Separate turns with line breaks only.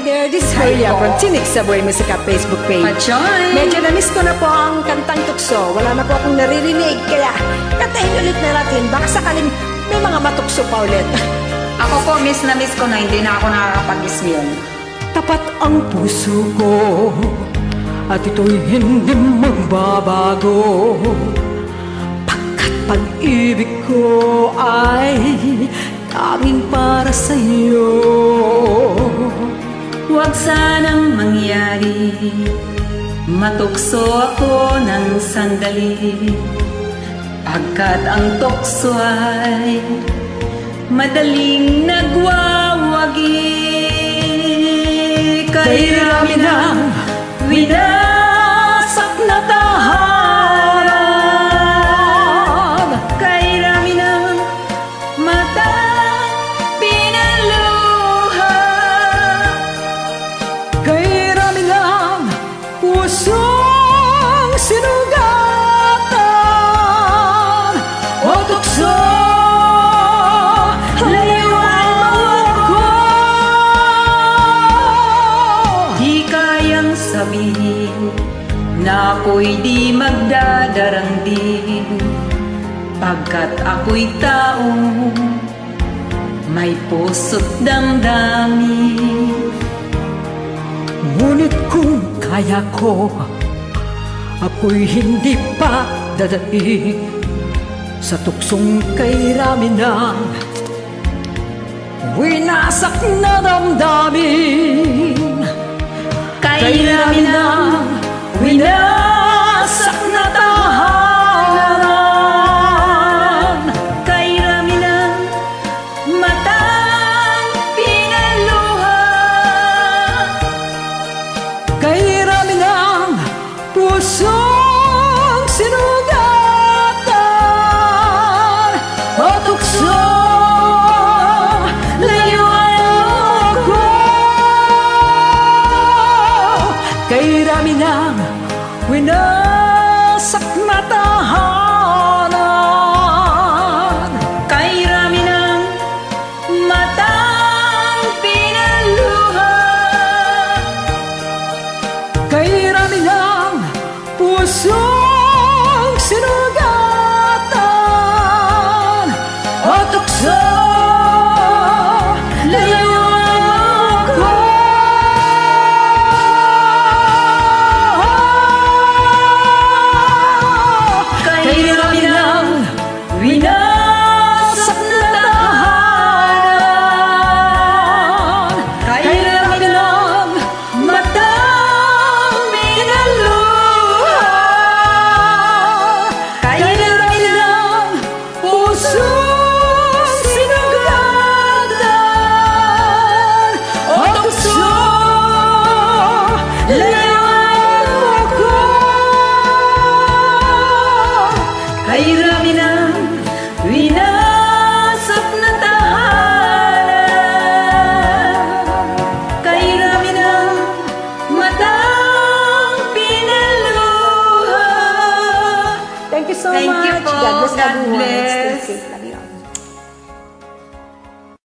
there, this is Maria from Tinig sa Buhay Musika Facebook page. Medyo na-miss ko na po ang kantang tukso. Wala na po akong naririnig, kaya kantahin ulit na natin. Baka sakaling may mga matukso pa ulit.
Ako po, miss na miss ko na, hindi na ako nakakapag-miss yun.
Tapat ang puso ko at ito'y hindi magbabago, pagkat pag-ibig ko ay tanging para sa'yo.
Huwag sanang mangyari, matukso ako ng sandali, pagkat ang tukso ay madaling nagwawagi. Kay rami ng winasak na tahanan, kay rami ng matang pinaluha,
kay rami ng pusong sinugatan o tukso.
Sabihin na ako'y di magdadarang din, pagkat ako'y taong may puso't damdamin.
Ngunit kung kaya ko, ako'y hindi pa dadaig sa tuksong kay rami ng winasak na damdamin.
Kay rami ng winasak na tahanan, kay rami ng matang pinaluha,
kay rami ng pusong sinugatan o tukso. Kay rami ng winasak na tahanan,
kay rami ng matang pinaluha,
kay rami ng pusong sinugatan o tukso.
Winasak na tahanan, kay rami ng matang pinaluha, kay rami ng pusong sinugatan o tukso. Layuan mo ako, kay rami ng winasak na tahanan, kay rami ng matang pinaluha.
Thank you so much.
Thank you po.
God bless
God
everyone.
bless.
Stay safe.